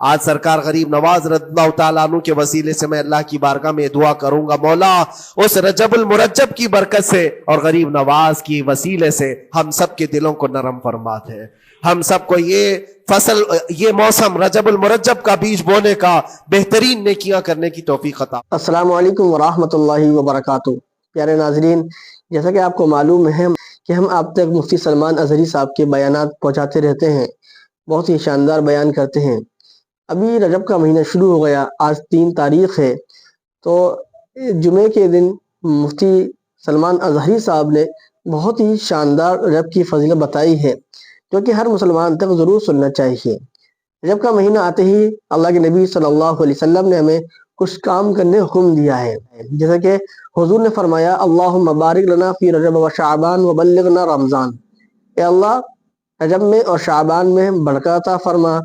آج سرکار غریب نواز رضی اللہ تعالیٰ عنہ کے وسیلے سے میں اللہ کی بارگاہ میں دعا کروں گا، مولا اس رجب المرجب کی برکت سے اور غریب نواز کی وسیلے سے ہم سب کے دلوں کو نرم فرما دے، ہم سب کو یہ فصل، یہ موسم رجب المرجب کا بیج بونے کا، بہترین نیکیاں کرنے کی توفیق عطا۔ السلام علیکم ورحمۃ اللہ وبرکاتہ۔ پیارے ناظرین، جیسا کہ آپ کو معلوم ہے کہ ہم آپ تک مفتی سلمان اظہری صاحب کے بیانات پہنچاتے رہتے ہیں، بہت ہی شاندار بیان کرتے ہیں۔ ابھی رجب کا مہینہ شروع ہو گیا، آج 3 تاریخ ہے، تو جمعے کے دن مفتی سلمان اظہری صاحب نے بہت ہی شاندار رجب کی فضیلت بتائی ہے، جو کہ ہر مسلمان تک ضرور سننا چاہیے۔ رجب کا مہینہ آتے ہی اللہ کے نبی صلی اللہ علیہ وسلم نے ہمیں کچھ کام کرنے حکم دیا ہے، جیسا کہ حضور نے فرمایا اللہم بارک لنا فی رجب و شعبان وبلغنا رمضان، اے اللہ رجب میں اور شعبان میں برکت عطا فرما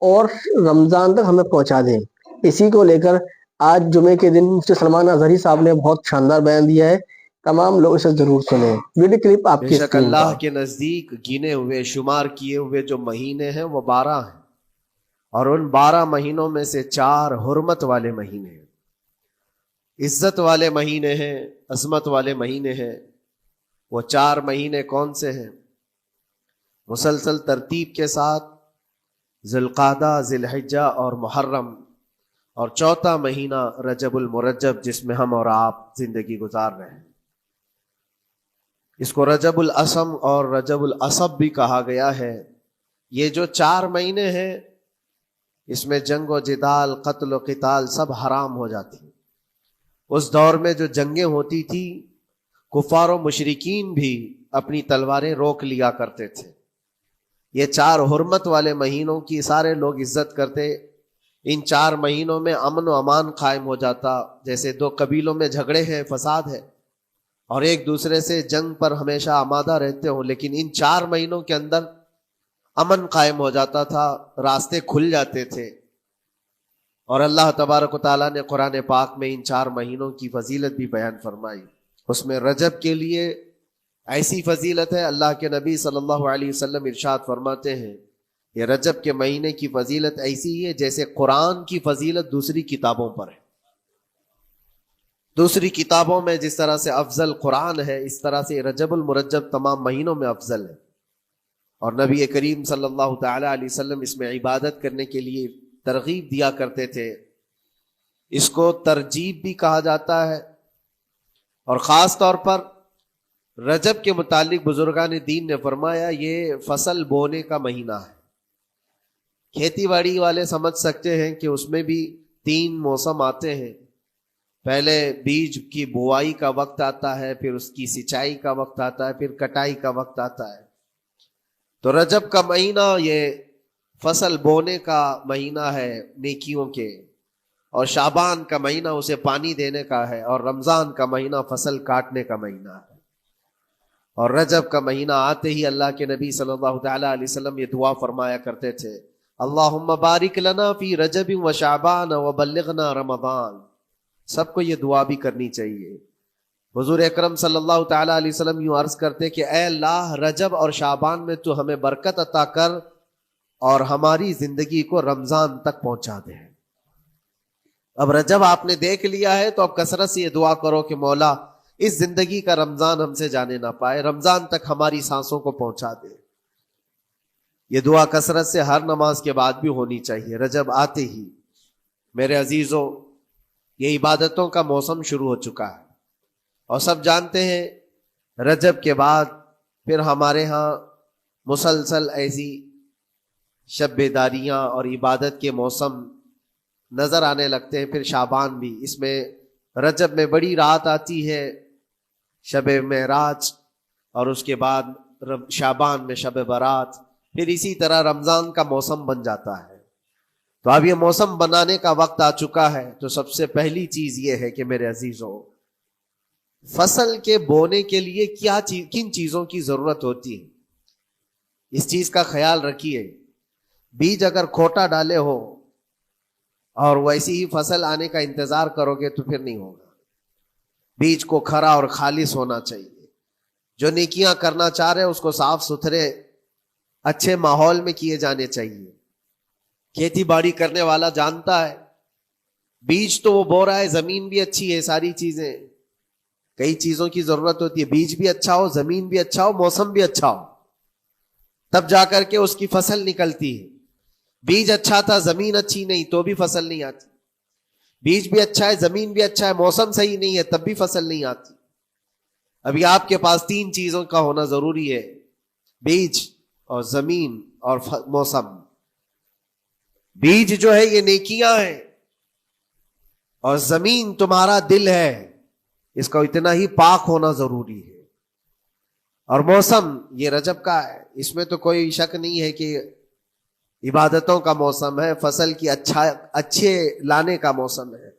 اور رمضان تک ہمیں پہنچا دیں۔ اسی کو لے کر آج جمعے کے دن مفتی سلمان اظہری صاحب نے بہت شاندار بیان دیا ہے، تمام لوگ اسے ضرور سنیں۔ ویڈیو کلپ آپ بے کی شک اسکرین اللہ پر۔ کے نزدیک گنے ہوئے، شمار کیے ہوئے جو مہینے ہیں وہ 12 ہیں، اور ان 12 مہینوں میں سے 4 حرمت والے مہینے ہیں، عزت والے مہینے ہیں، عظمت والے مہینے ہیں۔ وہ 4 مہینے کون سے ہیں؟ مسلسل ترتیب کے ساتھ ذوالقعدہ، ذی الحجہ اور محرم، اور 4تھا مہینہ رجب المرجب جس میں ہم اور آپ زندگی گزار رہے ہیں۔ اس کو رجب الاسم اور رجب العصب بھی کہا گیا ہے۔ یہ جو 4 مہینے ہیں اس میں جنگ و جدال، قتل و قتال سب حرام ہو جاتی ہیں۔ اس دور میں جو جنگیں ہوتی تھی، کفار و مشرکین بھی اپنی تلواریں روک لیا کرتے تھے۔ یہ 4 حرمت والے مہینوں کی سارے لوگ عزت کرتے۔ ان 4 مہینوں میں امن و امان قائم ہو جاتا، جیسے 2 قبیلوں میں جھگڑے ہیں، فساد ہے، اور ایک دوسرے سے جنگ پر ہمیشہ آمادہ رہتے ہوں، لیکن ان 4 مہینوں کے اندر امن قائم ہو جاتا تھا، راستے کھل جاتے تھے۔ اور اللہ تبارک و تعالیٰ نے قرآن پاک میں ان 4 مہینوں کی فضیلت بھی بیان فرمائی۔ اس میں رجب کے لیے ایسی فضیلت ہے، اللہ کے نبی صلی اللہ علیہ وسلم ارشاد فرماتے ہیں یہ رجب کے مہینے کی فضیلت ایسی ہے جیسے قرآن کی فضیلت دوسری کتابوں پر ہے۔ دوسری کتابوں میں جس طرح سے افضل قرآن ہے، اس طرح سے رجب المرجب تمام مہینوں میں افضل ہے۔ اور نبی کریم صلی اللہ تعالی علیہ وسلم اس میں عبادت کرنے کے لیے ترغیب دیا کرتے تھے۔ اس کو ترجیب بھی کہا جاتا ہے، اور خاص طور پر رجب کے متعلق بزرگان دین نے فرمایا یہ فصل بونے کا مہینہ ہے۔ کھیتی باڑی والے سمجھ سکتے ہیں کہ اس میں بھی 3 موسم آتے ہیں، پہلے بیج کی بوائی کا وقت آتا ہے، پھر اس کی سچائی کا وقت آتا ہے، پھر کٹائی کا وقت آتا ہے۔ تو رجب کا مہینہ یہ فصل بونے کا مہینہ ہے نیکیوں کے، اور شعبان کا مہینہ اسے پانی دینے کا ہے، اور رمضان کا مہینہ فصل کاٹنے کا مہینہ ہے۔ اور رجب کا مہینہ آتے ہی اللہ کے نبی صلی اللہ تعالی علیہ وسلم یہ دعا فرمایا کرتے تھے اللہم بارک لنا فی رجب و شعبان وبلغنا رمضان۔ سب کو یہ دعا بھی کرنی چاہیے۔ حضور اکرم صلی اللہ تعالی علیہ وسلم یوں عرض کرتے کہ اے اللہ رجب اور شعبان میں تو ہمیں برکت عطا کر اور ہماری زندگی کو رمضان تک پہنچا دے۔ اب رجب آپ نے دیکھ لیا ہے تو اب کثرت سے یہ دعا کرو کہ مولا اس زندگی کا رمضان ہم سے جانے نہ پائے، رمضان تک ہماری سانسوں کو پہنچا دے۔ یہ دعا کثرت سے ہر نماز کے بعد بھی ہونی چاہیے۔ رجب آتے ہی میرے عزیزوں یہ عبادتوں کا موسم شروع ہو چکا ہے، اور سب جانتے ہیں رجب کے بعد پھر ہمارے ہاں مسلسل ایسی شب بیداریاں اور عبادت کے موسم نظر آنے لگتے ہیں۔ پھر شعبان بھی، اس میں رجب میں بڑی رات آتی ہے، شب معراج، اور اس کے بعد شعبان میں شب برات، پھر اسی طرح رمضان کا موسم بن جاتا ہے۔ تو اب یہ موسم بنانے کا وقت آ چکا ہے، تو سب سے پہلی چیز یہ ہے کہ میرے عزیزوں فصل کے بونے کے لیے کن چیزوں کی ضرورت ہوتی ہے، اس چیز کا خیال رکھیے۔ بیج اگر کھوٹا ڈالے ہو اور ویسی ہی فصل آنے کا انتظار کرو گے تو پھر نہیں ہوگا۔ بیج کو کھرا اور خالص ہونا چاہیے۔ جو نیکیاں کرنا چاہ رہے اس کو صاف ستھرے اچھے ماحول میں کیے جانے چاہیے۔ کھیتی باڑی کرنے والا جانتا ہے بیج تو وہ بو رہا ہے, زمین بھی اچھی ہے, ساری چیزیں, کئی چیزوں کی ضرورت ہوتی ہے, بیج بھی اچھا ہو, زمین بھی اچھا ہو, موسم بھی اچھا ہو, تب جا کر کے اس کی فصل نکلتی ہے. بیج اچھا تھا, زمین اچھی نہیں, تو بھی فصل نہیں آتی. بیج بھی اچھا ہے, زمین بھی اچھا ہے, موسم صحیح نہیں ہے, تب بھی فصل نہیں آتی. ابھی آپ کے پاس 3 چیزوں کا ہونا ضروری ہے, بیج اور زمین اور موسم. بیج جو ہے یہ نیکیاں ہیں, اور زمین تمہارا دل ہے, اس کا اتنا ہی پاک ہونا ضروری ہے. اور موسم یہ رجب کا ہے, اس میں تو کوئی شک نہیں ہے کہ عبادتوں کا موسم ہے, فصل کی اچھے لانے کا موسم ہے.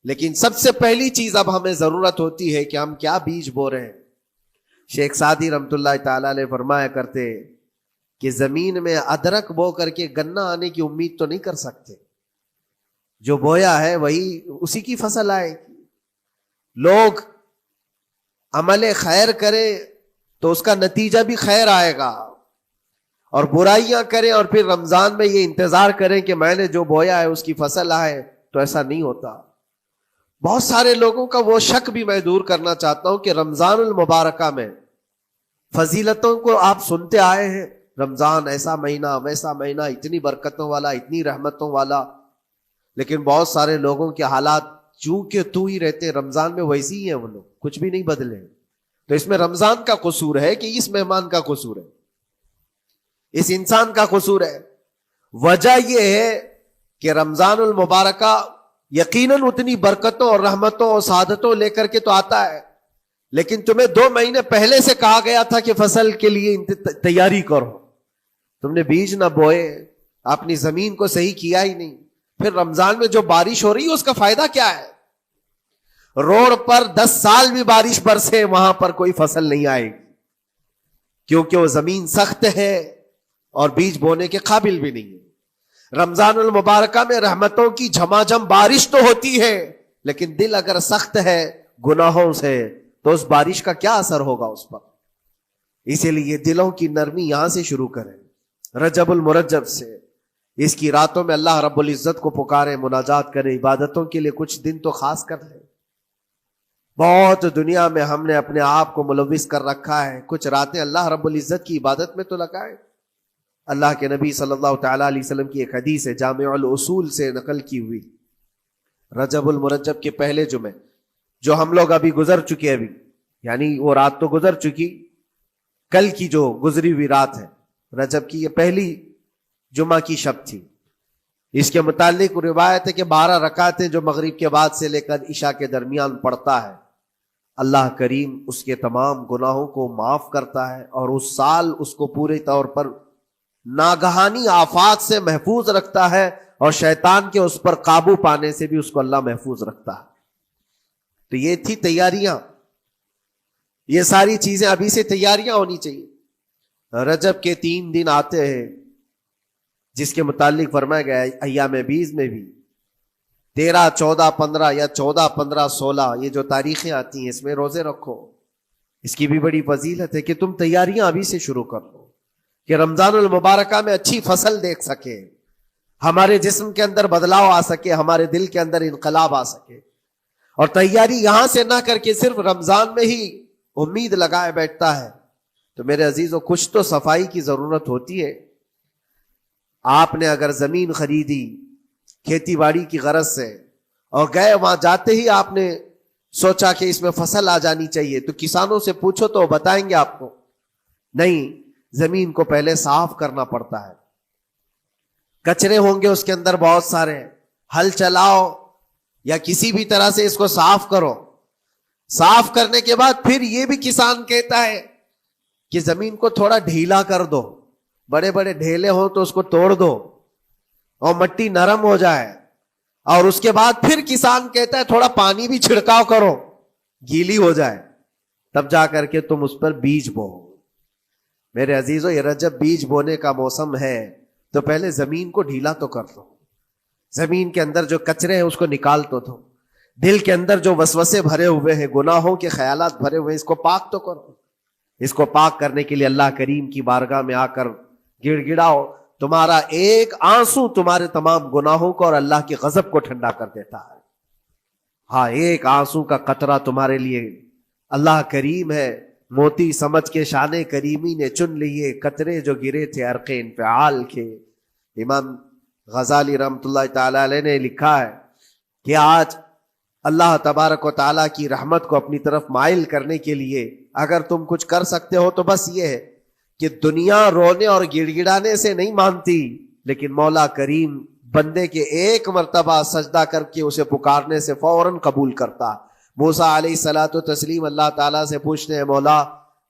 لیکن سب سے پہلی چیز اب ہمیں ضرورت ہوتی ہے کہ ہم کیا بیج بو رہے ہیں. شیخ سعدی رحمت اللہ تعالی علیہ فرمایا کرتے کہ زمین میں ادرک بو کر کے گنا آنے کی امید تو نہیں کر سکتے, جو بویا ہے وہی اسی کی فصل آئے گی. لوگ عمل خیر کرے تو اس کا نتیجہ بھی خیر آئے گا, اور برائیاں کریں اور پھر رمضان میں یہ انتظار کریں کہ میں نے جو بویا ہے اس کی فصل آئے, تو ایسا نہیں ہوتا. بہت سارے لوگوں کا وہ شک بھی میں دور کرنا چاہتا ہوں کہ رمضان المبارکہ میں فضیلتوں کو آپ سنتے آئے ہیں, رمضان ایسا مہینہ, ویسا مہینہ, اتنی برکتوں والا, اتنی رحمتوں والا, لیکن بہت سارے لوگوں کے حالات چونکہ تو ہی رہتے رمضان میں ویسی ہی ہیں, وہ لوگ کچھ بھی نہیں بدلے. تو اس میں رمضان کا قصور ہے کہ اس مہمان کا قصور ہے, اس انسان کا قصور ہے؟ وجہ یہ ہے کہ رمضان المبارکہ یقیناً اتنی برکتوں اور رحمتوں اور سعادتوں لے کر کے تو آتا ہے, لیکن تمہیں 2 مہینے پہلے سے کہا گیا تھا کہ فصل کے لیے تیاری کرو, تم نے بیج نہ بوئے, اپنی زمین کو صحیح کیا ہی نہیں. پھر رمضان میں جو بارش ہو رہی ہے اس کا فائدہ کیا ہے؟ روڈ پر 10 سال بھی بارش برسے وہاں پر کوئی فصل نہیں آئے گی, کیونکہ وہ زمین سخت ہے اور بیج بونے کے قابل بھی نہیں ہے. رمضان المبارکہ میں رحمتوں کی جھماجھم بارش تو ہوتی ہے, لیکن دل اگر سخت ہے گناہوں سے تو اس بارش کا کیا اثر ہوگا اس پر. اسی لیے دلوں کی نرمی یہاں سے شروع کریں, رجب المرجب سے. اس کی راتوں میں اللہ رب العزت کو پکاریں, مناجات کریں, عبادتوں کے لیے کچھ دن تو خاص کر لیں. بہت دنیا میں ہم نے اپنے آپ کو ملوث کر رکھا ہے, کچھ راتیں اللہ رب العزت کی عبادت میں تو لگائیں. اللہ کے نبی صلی اللہ تعالیٰ علیہ وسلم کی ایک حدیث ہے, جامع الاصول سے نقل کی ہوئی, رجب المرجب کے پہلے جمعے جو ہم لوگ ابھی گزر چکے, ابھی یعنی وہ رات تو گزر چکی, کل کی جو گزری ہوئی رات ہے رجب کی, یہ پہلی جمعہ کی شب تھی. اس کے متعلق روایت ہے کہ 12 رکعتیں جو مغرب کے بعد سے لے کر عشاء کے درمیان پڑھتا ہے, اللہ کریم اس کے تمام گناہوں کو معاف کرتا ہے, اور اس سال اس کو پورے طور پر ناگہانی آفات سے محفوظ رکھتا ہے, اور شیطان کے اس پر قابو پانے سے بھی اس کو اللہ محفوظ رکھتا ہے. تو یہ تھی تیاریاں, یہ ساری چیزیں ابھی سے تیاریاں ہونی چاہیے. رجب کے 3 دن آتے ہیں جس کے متعلق فرمایا گیا ہے ایام بیز میں بھی 13, 14, 15 یا 14, 15, 16 یہ جو تاریخیں آتی ہیں اس میں روزے رکھو. اس کی بھی بڑی فضیلت ہے کہ تم تیاریاں ابھی سے شروع کر دو کہ رمضان المبارکہ میں اچھی فصل دیکھ سکے, ہمارے جسم کے اندر بدلاؤ آ سکے, ہمارے دل کے اندر انقلاب آ سکے. اور تیاری یہاں سے نہ کر کے صرف رمضان میں ہی امید لگائے بیٹھتا ہے تو میرے عزیزوں کچھ تو صفائی کی ضرورت ہوتی ہے. آپ نے اگر زمین خریدی کھیتی باڑی کی غرض سے اور گئے, وہاں جاتے ہی آپ نے سوچا کہ اس میں فصل آ جانی چاہیے, تو کسانوں سے پوچھو تو وہ بتائیں گے آپ کو نہیں, زمین کو پہلے صاف کرنا پڑتا ہے, کچرے ہوں گے اس کے اندر بہت سارے, ہل چلاؤ یا کسی بھی طرح سے اس کو صاف کرو. صاف کرنے کے بعد پھر یہ بھی کسان کہتا ہے کہ زمین کو تھوڑا ڈھیلا کر دو, بڑے بڑے ڈھیلے ہوں تو اس کو توڑ دو اور مٹی نرم ہو جائے, اور اس کے بعد پھر کسان کہتا ہے تھوڑا پانی بھی چھڑکاؤ کرو, گیلی ہو جائے, تب جا کر کے تم اس پر بیج بو. میرے عزیزو یہ رجب بیج بونے کا موسم ہے, تو پہلے زمین کو ڈھیلا تو کر دو, زمین کے اندر جو کچرے ہیں اس کو نکال تو دو, دل کے اندر جو وسوسے بھرے ہوئے ہیں, گناہوں کے خیالات بھرے ہوئے ہیں, اس کو پاک تو کرو. اس کو پاک کرنے کے لیے اللہ کریم کی بارگاہ میں آ کر گڑ گڑاؤ, تمہارا ایک آنسو تمہارے تمام گناہوں کو اور اللہ کے غضب کو ٹھنڈا کر دیتا ہے. ہاں، ایک آنسو کا قطرہ تمہارے لیے اللہ کریم ہے، موتی سمجھ کے شان کریمی نے چن لیے قطرے جو گرے تھے عرق انفعال کے. امام غزالی رحمۃ اللہ تعالی علیہ نے لکھا ہے کہ آج اللہ تبارک و تعالیٰ کی رحمت کو اپنی طرف مائل کرنے کے لیے اگر تم کچھ کر سکتے ہو تو بس یہ ہے کہ دنیا رونے اور گڑ گڑانے سے نہیں مانتی، لیکن مولا کریم بندے کے ایک مرتبہ سجدہ کر کے اسے پکارنے سے فوراً قبول کرتا. موسیٰ علیہ الصلاۃ والتسلیم اللہ تعالیٰ سے پوچھتے ہیں، مولا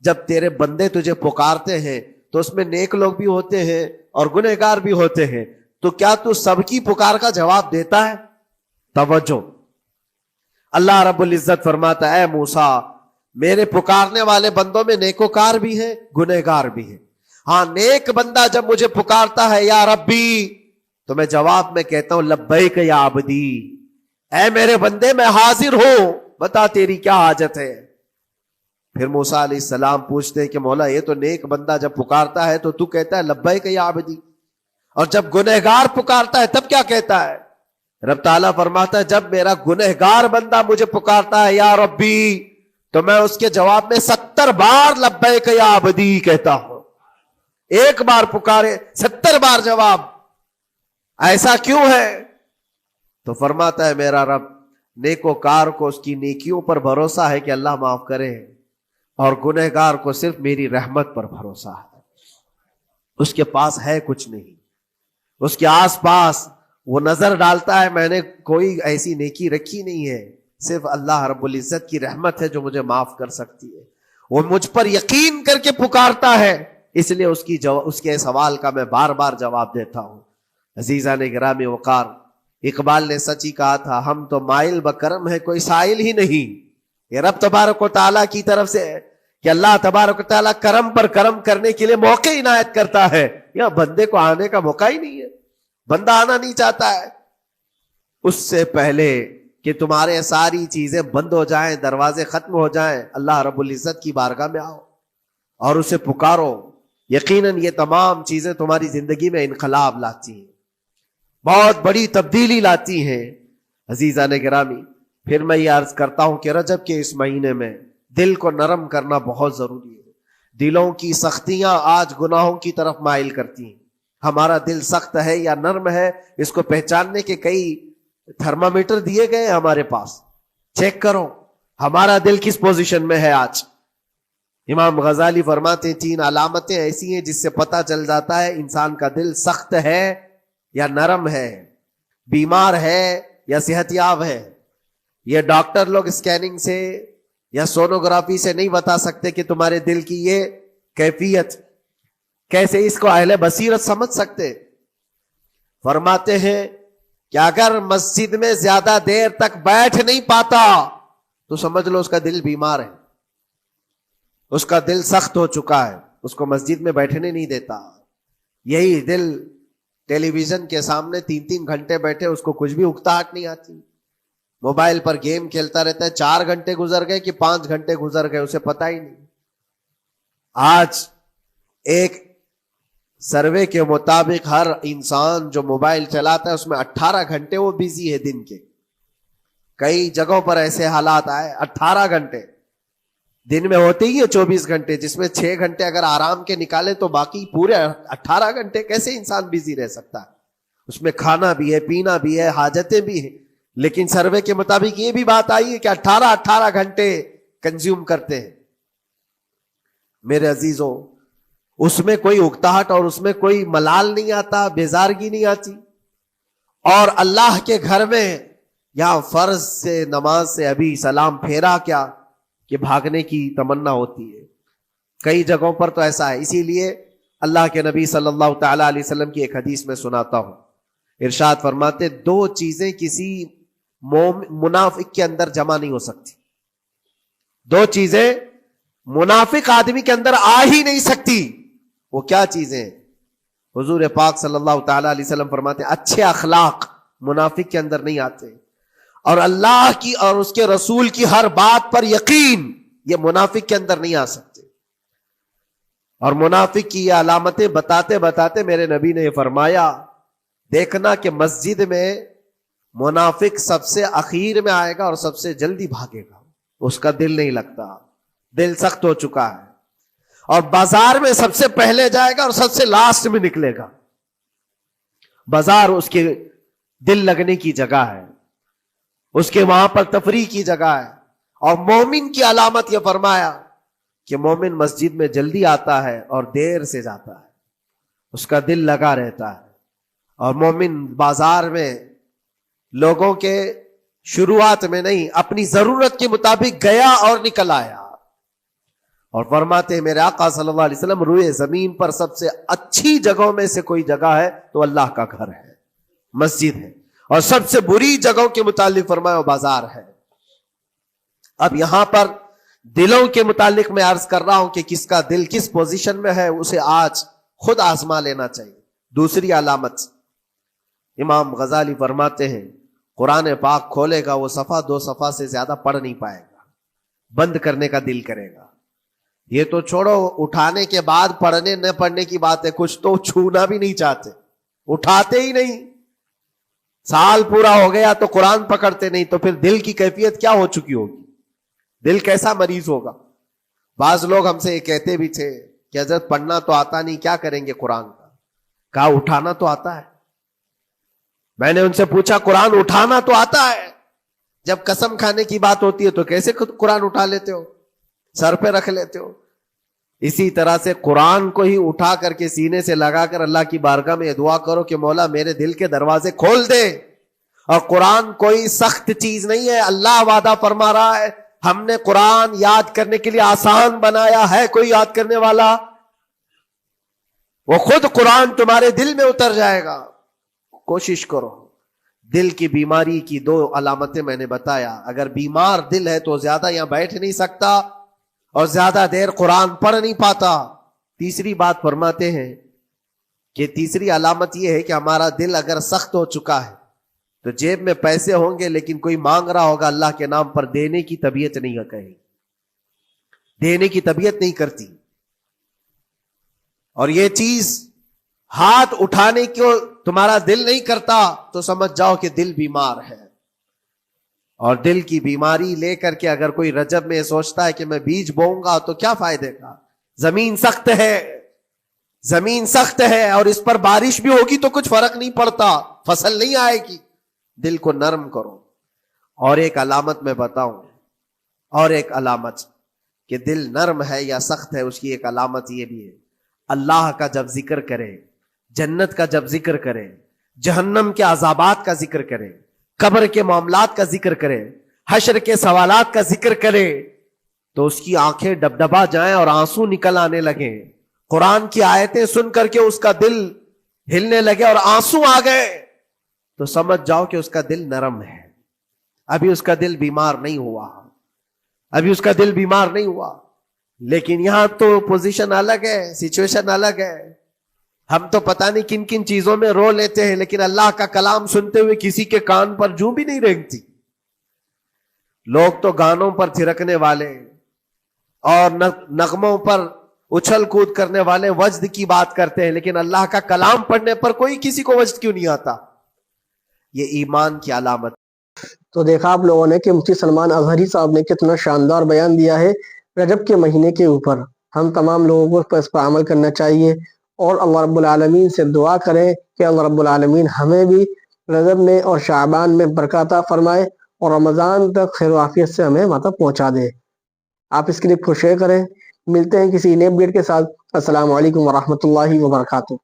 جب تیرے بندے تجھے پکارتے ہیں تو اس میں نیک لوگ بھی ہوتے ہیں اور گنہگار بھی ہوتے ہیں، تو کیا تو سب کی پکار کا جواب دیتا ہے؟ توجہ، اللہ رب العزت فرماتا ہے، اے موسیٰ میرے پکارنے والے بندوں میں نیکوکار بھی ہیں، گنہگار بھی ہیں. ہاں، نیک بندہ جب مجھے پکارتا ہے یا ربی، تو میں جواب میں کہتا ہوں لبیک یا عبدی، اے میرے بندے میں حاضر ہوں، بتا تیری کیا حاجت ہے. پھر موسیٰ علیہ السلام پوچھتے ہیں کہ مولا یہ تو نیک بندہ جب پکارتا ہے تو کہتا ہے لبیک یا عبدی، اور جب گنہگار پکارتا ہے تب کیا کہتا ہے؟ رب تعالیٰ فرماتا ہے جب میرا گنہگار بندہ مجھے پکارتا ہے یا ربی، تو میں اس کے جواب میں 70 بار لبیک یا عبدی کہتا ہوں. ایک بار پکارے 70 بار جواب. ایسا کیوں ہے؟ تو فرماتا ہے میرا رب نیکوکار کو اس کی نیکیوں پر بھروسہ ہے کہ اللہ معاف کرے، اور گنہگار کو صرف میری رحمت پر بھروسہ ہے. اس کے پاس ہے کچھ نہیں، اس کے آس پاس وہ نظر ڈالتا ہے میں نے کوئی ایسی نیکی رکھی نہیں ہے، صرف اللہ رب العزت کی رحمت ہے جو مجھے معاف کر سکتی ہے. وہ مجھ پر یقین کر کے پکارتا ہے، اس لیے اس کے سوال کا میں بار بار جواب دیتا ہوں. عزیزان گرامی وقار، اقبال نے سچ ہی کہا تھا، ہم تو مائل بکرم ہے کوئی سائل ہی نہیں. یہ رب تبارک و تعالیٰ کی طرف سے ہے کہ اللہ تبارک و تعالیٰ کرم پر کرم کرنے کے لیے موقع عنایت کرتا ہے. یا بندے کو آنے کا موقع ہی نہیں ہے، بندہ آنا نہیں چاہتا ہے. اس سے پہلے کہ تمہارے ساری چیزیں بند ہو جائیں، دروازے ختم ہو جائیں، اللہ رب العزت کی بارگاہ میں آؤ اور اسے پکارو. یقیناً یہ تمام چیزیں تمہاری زندگی میں انقلاب لاتی ہیں، بہت بڑی تبدیلی لاتی ہیں. عزیزان گرامی، پھر میں یہ عرض کرتا ہوں کہ رجب کے اس مہینے میں دل کو نرم کرنا بہت ضروری ہے. دلوں کی سختیاں آج گناہوں کی طرف مائل کرتی ہیں. ہمارا دل سخت ہے یا نرم ہے، اس کو پہچاننے کے کئی تھرمامیٹر دیے گئے ہمارے پاس. چیک کرو ہمارا دل کس پوزیشن میں ہے آج. امام غزالی فرماتے ہیں 3 علامتیں ایسی ہیں جس سے پتہ چل جاتا ہے انسان کا دل سخت ہے یا نرم ہے، بیمار ہے یا صحت یاب ہے. یہ ڈاکٹر لوگ اسکیننگ سے یا سونوگرافی سے نہیں بتا سکتے کہ تمہارے دل کی یہ کیفیت. کیسے اس کو اہل بصیرت سمجھ سکتے؟ فرماتے ہیں کہ اگر مسجد میں زیادہ دیر تک بیٹھ نہیں پاتا تو سمجھ لو اس کا دل بیمار ہے، اس کا دل سخت ہو چکا ہے، اس کو مسجد میں بیٹھنے نہیں دیتا. یہی دل ٹیلی ویژن کے سامنے 3 گھنٹے بیٹھے، اس کو کچھ بھی اکتاہٹ نہیں آتی، موبائل پر گیم کھیلتا رہتا ہے. 4 گھنٹے گزر گئے کہ 5 گھنٹے گزر گئے اسے پتہ ہی نہیں. آج ایک سروے کے مطابق ہر انسان جو موبائل چلاتا ہے اس میں 18 گھنٹے وہ بیزی ہے دن کے. کئی جگہوں پر ایسے حالات آئے 18 گھنٹے دن میں ہوتے ہی ہے 24 گھنٹے، جس میں 6 گھنٹے اگر آرام کے نکالے تو باقی پورے 18 گھنٹے کیسے انسان بیزی رہ سکتا ہے؟ اس میں کھانا بھی ہے، پینا بھی ہے، حاجتیں بھی ہیں. لیکن سروے کے مطابق یہ بھی بات آئی ہے کہ 18 گھنٹے کنزیوم کرتے ہیں. میرے عزیزوں، اس میں کوئی اکتاہٹ اور اس میں کوئی ملال نہیں آتا، بیزارگی نہیں آتی. اور اللہ کے گھر میں یا فرض سے نماز سے ابھی سلام پھیرا کیا کہ بھاگنے کی تمنا ہوتی ہے. کئی جگہوں پر تو ایسا ہے. اسی لیے اللہ کے نبی صلی اللہ تعالی علیہ وسلم کی ایک حدیث میں سناتا ہوں. ارشاد فرماتے 2 چیزیں کسی منافق کے اندر جمع نہیں ہو سکتی. 2 چیزیں منافق آدمی کے اندر آ ہی نہیں سکتی. وہ کیا چیزیں؟ حضور پاک صلی اللہ تعالی علیہ وسلم فرماتے ہیں اچھے اخلاق منافق کے اندر نہیں آتے، اور اللہ کی اور اس کے رسول کی ہر بات پر یقین یہ منافق کے اندر نہیں آ سکتے. اور منافق کی یہ علامتیں بتاتے بتاتے میرے نبی نے یہ فرمایا، دیکھنا کہ مسجد میں منافق سب سے اخیر میں آئے گا اور سب سے جلدی بھاگے گا، اس کا دل نہیں لگتا، دل سخت ہو چکا ہے، اور بازار میں سب سے پہلے جائے گا اور سب سے لاسٹ میں نکلے گا۔ بازار اس کے دل لگنے کی جگہ ہے، اس کے وہاں پر تفریح کی جگہ ہے۔ اور مومن کی علامت یہ فرمایا کہ مومن مسجد میں جلدی آتا ہے اور دیر سے جاتا ہے، اس کا دل لگا رہتا ہے۔ اور مومن بازار میں لوگوں کے شروعات میں نہیں، اپنی ضرورت کے مطابق گیا اور نکل آیا۔ اور فرماتے ہیں میرے آقا صلی اللہ علیہ وسلم، روئے زمین پر سب سے اچھی جگہوں میں سے کوئی جگہ ہے تو اللہ کا گھر ہے، مسجد ہے، اور سب سے بری جگہوں کے متعلق فرمایا وہ بازار ہے۔ اب یہاں پر دلوں کے متعلق میں عرض کر رہا ہوں کہ کس کا دل کس پوزیشن میں ہے، اسے آج خود آزما لینا چاہیے۔ دوسری علامت، امام غزالی فرماتے ہیں قرآن پاک کھولے گا، وہ صفحہ دو صفحہ سے زیادہ پڑھ نہیں پائے گا، بند کرنے کا دل کرے گا۔ یہ تو چھوڑو اٹھانے کے بعد پڑھنے نہ پڑھنے کی بات ہے، کچھ تو چھونا بھی نہیں چاہتے، اٹھاتے ہی نہیں۔ سال پورا ہو گیا تو قرآن پکڑتے نہیں، تو پھر دل کی کیفیت کیا ہو چکی ہوگی، دل کیسا مریض ہوگا۔ بعض لوگ ہم سے یہ کہتے بھی تھے کہ حضرت پڑھنا تو آتا نہیں، کیا کریں گے قرآن کا؟ کہا اٹھانا تو آتا ہے۔ میں نے ان سے پوچھا قرآن اٹھانا تو آتا ہے، جب قسم کھانے کی بات ہوتی ہے تو کیسے قرآن اٹھا لیتے ہو، سر پہ رکھ لیتے ہو؟ اسی طرح سے قرآن کو ہی اٹھا کر کے سینے سے لگا کر اللہ کی بارگاہ میں دعا کرو کہ مولا میرے دل کے دروازے کھول دے۔ اور قرآن کوئی سخت چیز نہیں ہے، اللہ وعدہ فرما رہا ہے ہم نے قرآن یاد کرنے کے لیے آسان بنایا ہے۔ کوئی یاد کرنے والا، وہ خود قرآن تمہارے دل میں اتر جائے گا۔ کوشش کرو۔ دل کی بیماری کی دو علامتیں میں نے بتایا، اگر بیمار دل ہے تو زیادہ یہاں بیٹھ نہیں سکتا اور زیادہ دیر قرآن پڑھ نہیں پاتا۔ تیسری بات فرماتے ہیں کہ تیسری علامت یہ ہے کہ ہمارا دل اگر سخت ہو چکا ہے تو جیب میں پیسے ہوں گے لیکن کوئی مانگ رہا ہوگا اللہ کے نام پر، دینے کی طبیعت نہیں ہے، کہیں دینے کی طبیعت نہیں کرتی۔ اور یہ چیز ہاتھ اٹھانے کو تمہارا دل نہیں کرتا تو سمجھ جاؤ کہ دل بیمار ہے۔ اور دل کی بیماری لے کر کے اگر کوئی رجب میں سوچتا ہے کہ میں بیج بوؤں گا تو کیا فائدے کا، زمین سخت ہے، زمین سخت ہے اور اس پر بارش بھی ہوگی تو کچھ فرق نہیں پڑتا، فصل نہیں آئے گی۔ دل کو نرم کرو۔ اور ایک علامت میں بتاؤں، اور ایک علامت کہ دل نرم ہے یا سخت ہے، اس کی ایک علامت یہ بھی ہے، اللہ کا جب ذکر کرے، جنت کا جب ذکر کرے، جہنم کے عذابات کا ذکر کرے، قبر کے معاملات کا ذکر کرے، حشر کے سوالات کا ذکر کرے، تو اس کی آنکھیں ڈبڈبا جائیں اور آنسو نکل آنے لگے، قرآن کی آیتیں سن کر کے اس کا دل ہلنے لگے اور آنسو آ گئے، تو سمجھ جاؤ کہ اس کا دل نرم ہے، ابھی اس کا دل بیمار نہیں ہوا، ابھی اس کا دل بیمار نہیں ہوا۔ لیکن یہاں تو پوزیشن الگ ہے، سچویشن الگ ہے۔ ہم تو پتہ نہیں کن کن چیزوں میں رو لیتے ہیں، لیکن اللہ کا کلام سنتے ہوئے کسی کے کان پر جوں بھی نہیں رینگتی۔ لوگ تو گانوں پر تھرکنے والے اور نغموں پر اچھل کود کرنے والے وجد کی بات کرتے ہیں، لیکن اللہ کا کلام پڑھنے پر کوئی کسی کو وجد کیوں نہیں آتا؟ یہ ایمان کی علامت۔ تو دیکھا آپ لوگوں نے کہ مفتی سلمان اظہری صاحب نے کتنا شاندار بیان دیا ہے رجب کے مہینے کے اوپر۔ ہم تمام لوگوں کو اس پر عمل کرنا چاہیے اور اللہ رب العالمین سے دعا کریں کہ اللہ رب العالمین ہمیں بھی رجب میں اور شعبان میں برکت عطا فرمائے اور رمضان تک خیر و عافیت سے ہمیں وہاں تک پہنچا دے۔ آپ اس کے لیے کوشش کریں۔ ملتے ہیں کسی نئے اپڈیٹ کے ساتھ۔ السلام علیکم ورحمۃ اللہ وبرکاتہ۔